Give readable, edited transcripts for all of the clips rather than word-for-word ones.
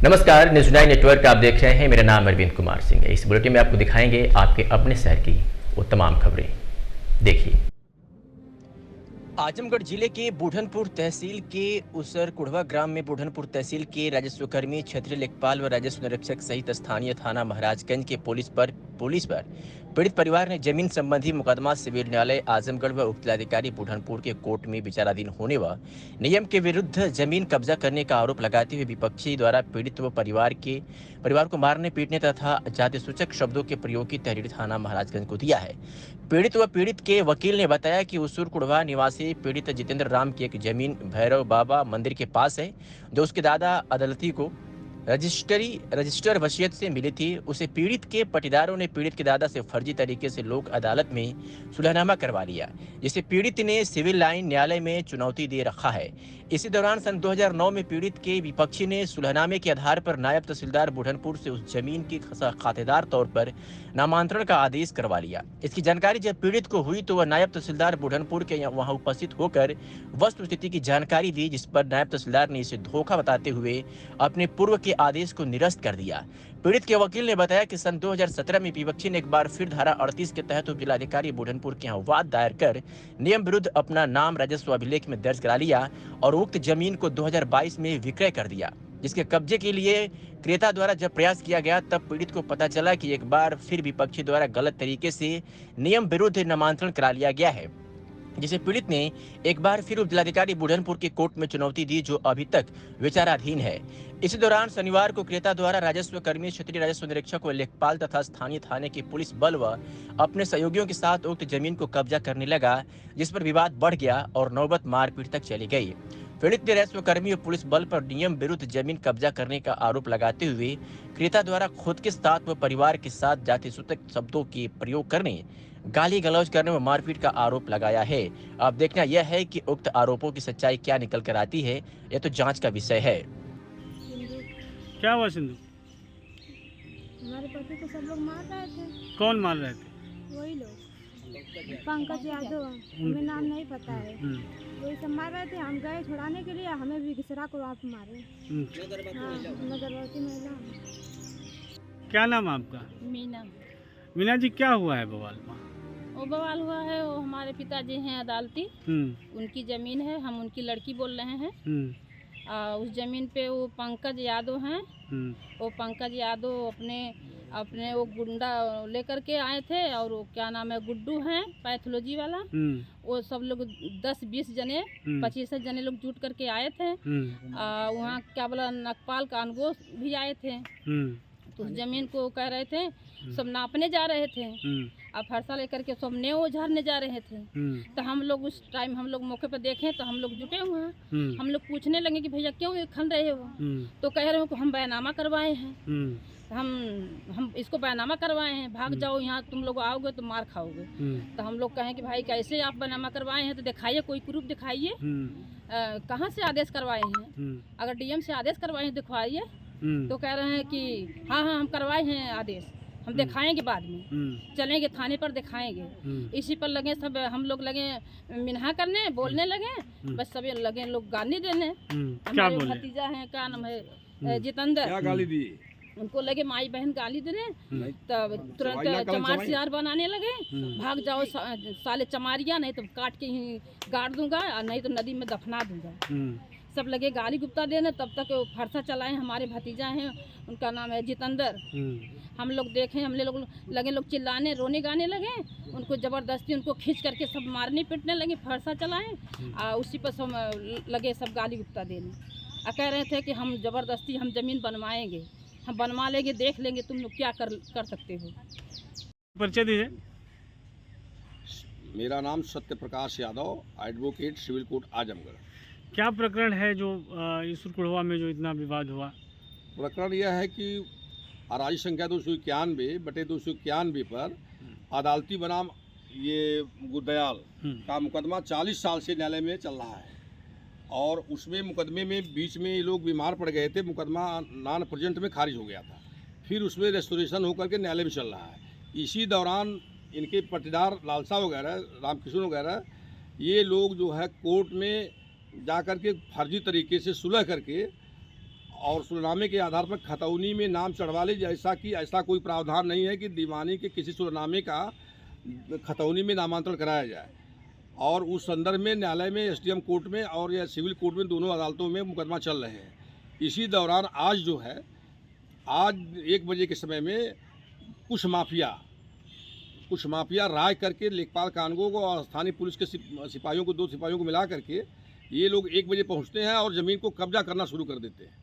नमस्कार, news 9 network आप देख रहे हैं। मेरा नाम अरविंद कुमार सिंह है। इस बुलेटिन में आपको दिखाएंगे आपके अपने शहर की वो तमाम खबरें। देखिए। आजमगढ़ जिले के बुढ़नपुर तहसील के उसर कुढ़वा ग्राम में बुढ़नपुर तहसील के राजस्व कर्मी, क्षेत्रीय लेखपाल व राजस्व निरीक्षक सहित स्थानीय थाना महाराजगंज के पुलिस पर पीड़ित परिवार ने जमीन संबंधी मुकदमा सिविल न्यायालय आजमगढ़ व उप जिलाधिकारी बुढ़नपुर के कोर्ट में विचाराधीन होने व नियम के विरुद्ध जमीन कब्जा करने का आरोप लगाते हुए विपक्षी द्वारा पीड़ित व परिवार को मारने पीटने तथा जाति सूचक शब्दों के प्रयोग की तहरीर थाना महाराजगंज को दिया है। पीड़ित के वकील ने बताया कि उसूर कुढ़वा निवासी पीड़ित जितेंद्र राम की एक जमीन भैरव बाबा मंदिर के पास है, जो उसके दादा अदालती को रजिस्टर वसीयत से मिली थी। उसे पीड़ित के पटीदारों ने पीड़ित के दादा से फर्जी तरीके से लोक अदालत में सुलहनामा करवा लिया, जिसे पीड़ित ने सिविल लाइन न्यायालय में चुनौती दे रखा है। इसी दौरान सन 2009 में पीड़ित के विपक्षी ने सुलहनामे के आधार पर नायब तहसीलदार बुढ़नपुर से उस जमीन की खातेदार तौर पर नामांतरण का आदेश करवा लिया। इसकी जानकारी जब पीड़ित को हुई तो वह नायब तहसीलदार बुढ़नपुर के वहां उपस्थित होकर वस्तुस्थिति की जानकारी दी, जिस पर नायब तहसीलदार ने इसे धोखा बताते हुए अपने पूर्व के आदेश को निरस्त कर दिया। पीड़ित के वकील ने बताया कि सन 2017 में विपक्षी ने एक बार फिर धारा 38 के तहत उप जिलाधिकारी बुढ़नपुर के यहाँ वाद दायर कर नियम विरुद्ध अपना नाम राजस्व अभिलेख में दर्ज करा लिया और उक्त जमीन को 2022 में विक्रय कर दिया, जिसके कब्जे के लिए क्रेता द्वारा जब प्रयास किया गया तब पीड़ित को पता चला कि एक बार फिर विपक्षी द्वारा गलत तरीके से नियम विरुद्ध नामांतरण करा लिया गया है, जिसे पीड़ित ने एक बार फिर उप जिलाधिकारी बुढ़नपुर के कोर्ट में चुनौती दी, जो अभी तक विचाराधीन है। इसी दौरान शनिवार को क्रेता द्वारा राजस्व कर्मी, क्षेत्रीय राजस्व निरीक्षक व लेखपाल तथा स्थानीय थाने के पुलिस बल व अपने सहयोगियों के साथ उक्त जमीन को कब्जा करने लगा, जिस पर विवाद बढ़ गया और नौबत मारपीट तक चली गई। पीड़ित ने राजस्व कर्मी और पुलिस बल पर नियम विरुद्ध जमीन कब्जा करने का आरोप लगाते हुए क्रेता द्वारा खुद के साथ व परिवार के साथ जाति सूचक शब्दों के प्रयोग करने, गाली गलौज करने व मारपीट का आरोप लगाया है। अब देखना यह है कि उक्त आरोपों की सच्चाई क्या निकल कर आती है, यह तो जांच का विषय है। क्या हुआ सिंधु? हमारे पति को सब लोग मार रहे थे। कौन मार रहे थे? वही लोग, पंकज यादव, हमें नाम नहीं पता है। वही सब मार रहे थे। हम गए छुड़ाने के लिए, हमें भी घिसरा को आप मारे। गर्भवती महिला। क्या नाम आपका? मीना। मीना जी, क्या हुआ है बवाल में? वो बवाल हुआ है, वो हमारे पिताजी हैं अदालती, उनकी जमीन है, हम उनकी लड़की बोल रहे हैं। उस जमीन पे वो पंकज यादव हैं। वो पंकज यादव अपने वो गुंडा लेकर के आए थे, और वो क्या नाम है, गुड्डू हैं पैथोलॉजी वाला। वो सब लोग 10-20 जने 25 जने लोग जुट करके आए थे। वहाँ क्या बोला, नकपाल का अनगोश भी आए थे। तो उस जमीन को कह रहे थे, सब नापने जा रहे थे। अब फरसा लेकर के सब नेओ झाड़ने जा रहे थे। तो हम लोग उस टाइम मौके पर देखें तो हम लोग जुटे हुए हैं। हम लोग पूछने लगे कि भैया क्यों ये खन रहे हो? तो कह रहे हो कि हम बयानामा करवाए हैं। हम इसको बयानामा करवाए हैं, भाग जाओ, यहाँ तुम लोग आओगे तो मार खाओगे। तो हम लोग कहें कि भाई कैसे आप बयानामा करवाए हैं, तो दिखाइए, कोई प्रूफ दिखाइए। कहाँ से आदेश करवाए हैं? अगर डीएम से आदेश करवाए हैं दिखवाइए। तो कह रहे हैं कि हाँ हम करवाए हैं आदेश, हम दिखाएंगे बाद में, चलेंगे थाने पर दिखाएंगे। इसी पर लगे सब, हम लोग लगे मिन्हा करने, बोलने लगे, बस सभी लगे लोग गाली देने। हमारे भतीजा हैं, क्या नाम है, जितेंद्र, क्या गाली दी? उनको लगे माई बहन गाली देने। तब तुरंत चमार सियार बनाने लगे, भाग जाओ साले चमारिया, नहीं तो काट के ही गाड़ दूंगा, नहीं तो नदी में दफना दूंगा। सब लगे गाली गुप्ता देने। तब तक फरसा चलाए, हमारे भतीजा हैं, उनका नाम है जितेंद्र। हम लोग देखें, हम लोग लगे लोग चिल्लाने, रोने गाने लगे, उनको ज़बरदस्ती उनको खींच करके सब मारने पीटने लगे, फरसा चलाएं। उसी पर सब लगे सब गाली गुप्ता देने। कह रहे थे कि हम ज़बरदस्ती हम ज़मीन बनवाएंगे, हम बनवा लेंगे, देख लेंगे तुम लोग क्या कर सकते हो। परिचय दीजिए। मेरा नाम Satya Prakash Yadav, advocate, civil court Azamgarh. क्या प्रकरण है जो इस कुढ़वा में जो इतना विवाद हुआ? प्रकरण यह है कि आरआई संख्या 291/291 पर अदालती बनाम ये गुरदयाल का मुकदमा 40 साल से न्यायालय में चल रहा है, और उसमें मुकदमे में बीच में ये लोग बीमार पड़ गए थे, मुकदमा नॉन प्रेजेंट में खारिज हो गया था, फिर उसमें रेस्टोरेशन होकर के न्यायालय में चल रहा है। इसी दौरान इनके पट्टीदार लालसा वगैरह, रामकिशन वगैरह, ये लोग जो है कोर्ट में जा कर के फर्जी तरीके से सुलह करके और सुलनामे के आधार पर खतौनी में नाम चढ़वा ले, जैसा कि ऐसा कोई प्रावधान नहीं है कि दीवानी के किसी सुलनामे का खतौनी में नामांतरण कराया जाए। और उस संदर्भ में न्यायालय में, एसडीएम कोर्ट में और या सिविल कोर्ट में, दोनों अदालतों में मुकदमा चल रहे हैं। इसी दौरान आज जो है, आज 1 बजे के समय में कुछ माफिया राय करके लेखपाल कानगो को और स्थानीय पुलिस के सिपाहियों को, 2 सिपाहियों को मिला करके ये लोग 1 बजे पहुंचते हैं और ज़मीन को कब्जा करना शुरू कर देते हैं।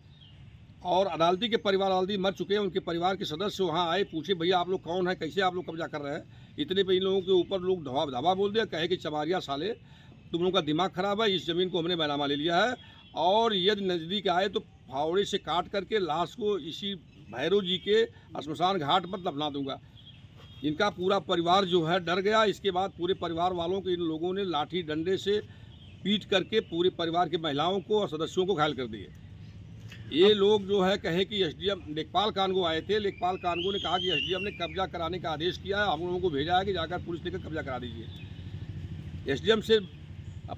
और अदालती के परिवार, अदालती मर चुके हैं, उनके परिवार के सदस्य वहाँ आए, पूछे भैया आप लोग कौन है, कैसे आप लोग कब्जा कर रहे हैं। इतने पे इन लोगों के ऊपर लोग धावा बोल दिया, कहे कि चमारिया साले तुम लोगों का दिमाग खराब है, इस ज़मीन को हमने बैनामा ले लिया है और यदि नज़दीक आए तो फावड़े से काट करके लाश को इसी भैरव जी के श्मशान घाट पर दफना दूंगा। इनका पूरा परिवार जो है डर गया। इसके बाद पूरे परिवार वालों को इन लोगों ने लाठी डंडे से पीट करके पूरे परिवार के महिलाओं को और सदस्यों को घायल कर दिए। ये लोग जो है कहे कि एसडीएम लेखपाल कानगो आए थे, लेखपाल कानगो ने कहा कि एसडीएम ने कब्जा कराने का आदेश किया है, हम लोगों को भेजा है कि जाकर पुलिस लेकर कब्जा करा दीजिए। एसडीएम से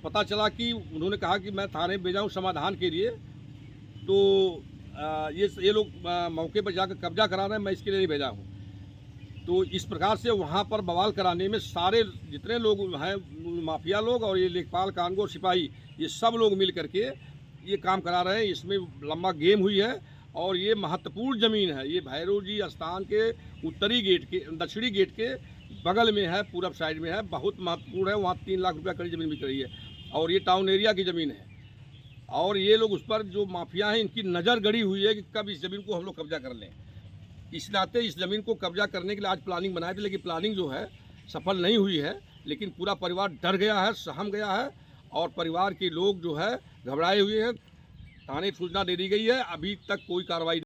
पता चला कि उन्होंने कहा कि मैं थाने भेजा हूँ समाधान के लिए, तो ये लोग मौके पर जाकर कब्जा करा रहे हैं, मैं इसके लिए नहीं भेजा हूँ। तो इस प्रकार से वहाँ पर बवाल कराने में सारे जितने लोग हैं, माफिया लोग और ये लेखपाल कानगो सिपाही, ये सब लोग मिल करके ये काम करा रहे हैं। इसमें लंबा गेम हुई है और ये महत्वपूर्ण ज़मीन है। ये भैरव जी स्थान के उत्तरी गेट के, दक्षिणी गेट के बगल में है, पूरब साइड में है, बहुत महत्वपूर्ण है। वहाँ 3 लाख रुपया करीब ज़मीन बिक रही है और ये टाउन एरिया की ज़मीन है। और ये लोग उस पर जो माफिया हैं, इनकी नज़र गड़ी हुई है कि कब इस ज़मीन को हम लोग कब्जा कर लें। इस नाते इस ज़मीन को कब्जा करने के लिए आज प्लानिंग बनाई थी, लेकिन प्लानिंग जो है सफल नहीं हुई है। लेकिन पूरा परिवार डर गया है, सहम गया है और परिवार के लोग जो है घबराए हुए हैं। थाने सूचना दे दी गई है, अभी तक कोई कार्रवाई